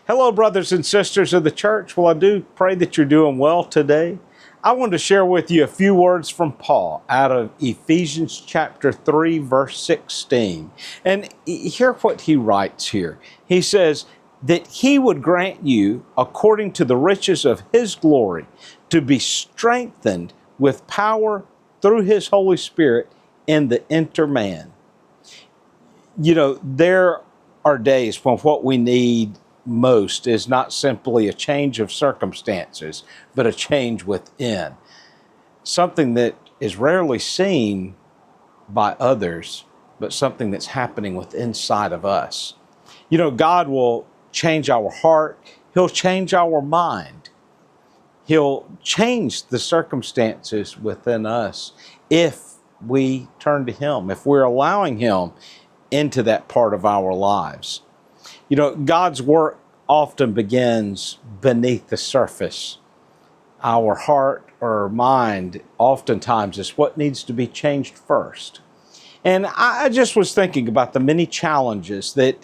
Hello, brothers and sisters of the church. Well, I do pray that you're doing well today. I want to share with you a few words from Paul out of Ephesians chapter 3, verse 16. And hear what he writes here. He says, that he would grant you, according to the riches of his glory, to be strengthened with power through his Holy Spirit in the inner man. You know, there are days when what we need most is not simply a change of circumstances, but a change within. Something that is rarely seen by others, but something that's happening within inside of us. You know, God will change our heart. He'll change our mind. He'll change the circumstances within us if we turn to Him, if we're allowing Him into that part of our lives. You know, God's work often begins beneath the surface. Our heart or mind oftentimes is what needs to be changed first. And I just was thinking about the many challenges that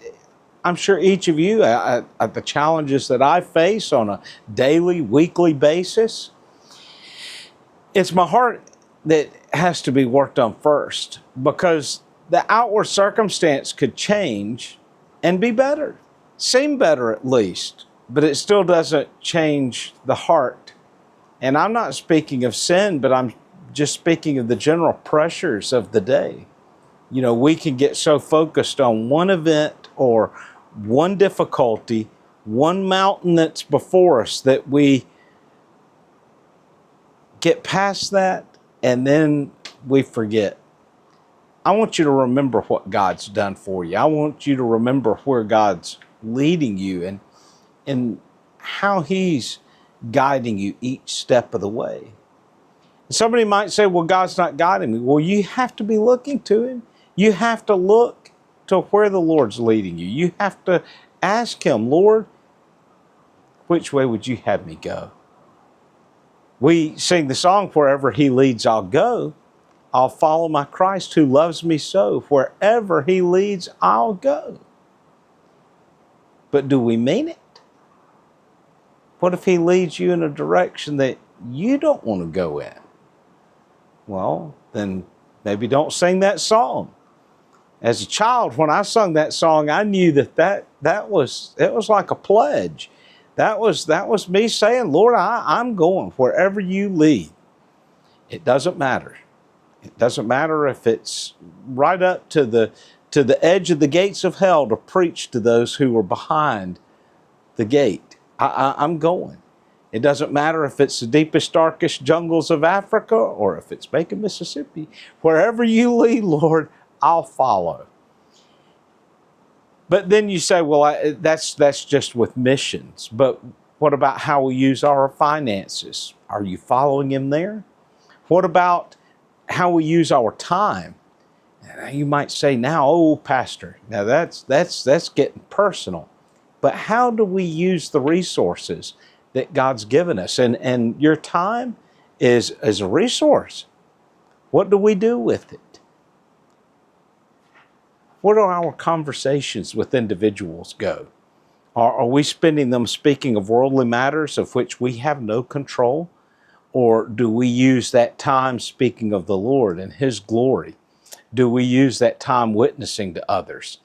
I'm sure each of you, the challenges that I face on a daily, weekly basis. It's my heart that has to be worked on first, because the outward circumstance could change and be better, seem better at least, but it still doesn't change the heart. And I'm not speaking of sin, but I'm just speaking of the general pressures of the day. You know, we can get so focused on one event or one difficulty, one mountain that's before us, that we get past that and then we forget. I want you to remember what God's done for you. I want you to remember where God's leading you and how He's guiding you each step of the way. Somebody might say, well, God's not guiding me. Well, you have to be looking to Him. You have to look to where the Lord's leading you. You have to ask Him, Lord, which way would you have me go? We sing the song, wherever He leads, I'll go. I'll follow my Christ who loves me so. Wherever He leads, I'll go. But do we mean it? What if He leads you in a direction that you don't want to go in? Well, then maybe don't sing that song. As a child, when I sung that song, I knew that was like a pledge. That was me saying, Lord, I'm going wherever you lead. It doesn't matter. It doesn't matter if it's right up to the edge of the gates of hell to preach to those who are behind the gate. I'm going. It doesn't matter if it's the deepest, darkest jungles of Africa or if it's Macon, Mississippi. Wherever you lead, Lord, I'll follow. But then you say, well, that's just with missions. But what about how we use our finances? Are you following Him there? What about how we use our time? You might say now, oh, Pastor, now that's getting personal. But how do we use the resources that God's given us? And your time is a resource. What do we do with it? Where do our conversations with individuals go? Are we spending them speaking of worldly matters of which we have no control? Or do we use that time speaking of the Lord and His glory? Do we use that time witnessing to others?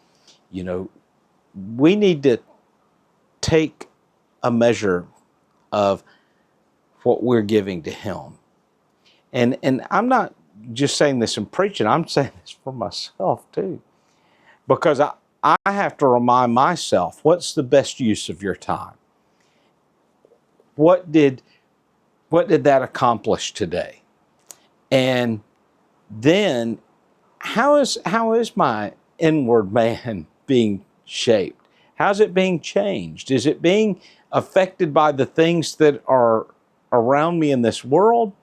You know, we need to take a measure of what we're giving to Him. And I'm not just saying this in preaching, I'm saying this for myself too. Because I have to remind myself, what's the best use of your time? What did that accomplish today? And then how is my inward man being shaped? How's it being changed? Is it being affected by the things that are around me in this world?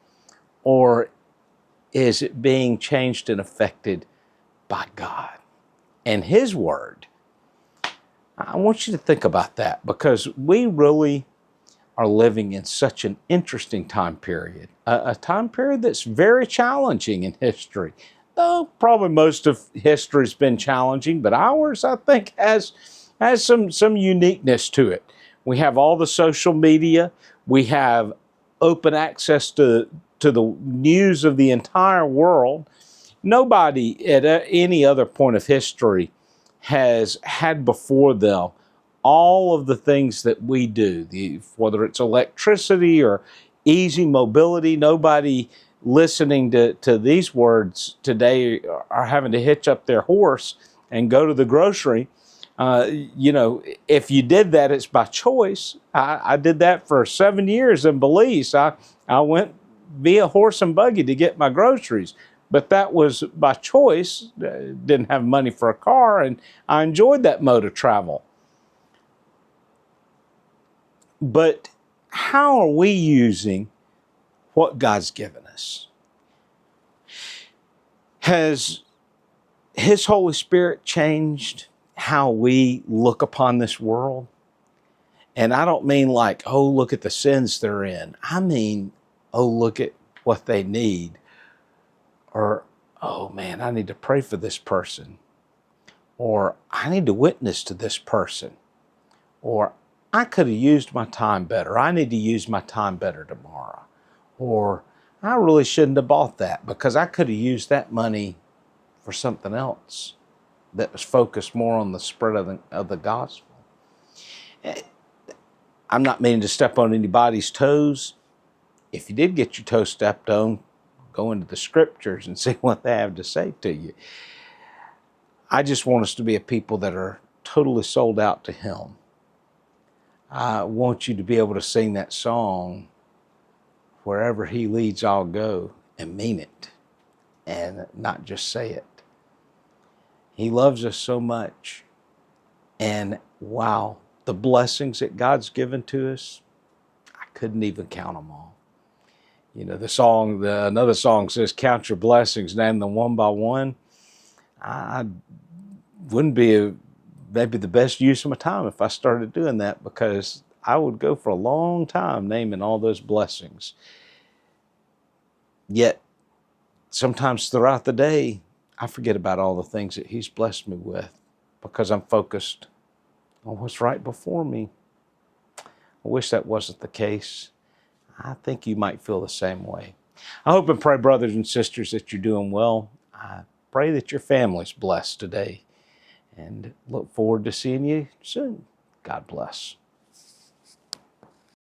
Or is it being changed and affected by God and His Word? I want you to think about that, because we really are living in such an interesting time period, a time period that's very challenging in history. Though probably most of history's been challenging, but ours, I think, has some uniqueness to it. We have all the social media. We have open access to the news of the entire world. Nobody at any other point of history has had before them all of the things that we do, whether it's electricity or easy mobility. Nobody listening to these words today are having to hitch up their horse and go to the grocery. If you did that, it's by choice. I did that for 7 years in Belize. I went via horse and buggy to get my groceries, but that was by choice. Didn't have money for a car, and I enjoyed that mode of travel. But how are we using what God's given us? Has His Holy Spirit changed how we look upon this world? And I don't mean like, oh, look at the sins they're in. I mean, oh, look at what they need. Or, oh man, I need to pray for this person. Or I need to witness to this person. Or I could have used my time better. I need to use my time better tomorrow. Or I really shouldn't have bought that because I could have used that money for something else that was focused more on the spread of the gospel. I'm not meaning to step on anybody's toes. If you did get your toes stepped on, go into the scriptures and see what they have to say to you. I just want us to be a people that are totally sold out to Him. I want you to be able to sing that song, wherever He leads, I'll go, and mean it, and not just say it. He loves us so much. And wow, the blessings that God's given to us, I couldn't even count them all. You know, another song says, count your blessings, name them one by one. I wouldn't be maybe the best use of my time if I started doing that, because I would go for a long time naming all those blessings. Yet, sometimes throughout the day, I forget about all the things that He's blessed me with because I'm focused on what's right before me. I wish that wasn't the case. I think you might feel the same way. I hope and pray, brothers and sisters, that you're doing well. I pray that your family's blessed today, and look forward to seeing you soon. God bless.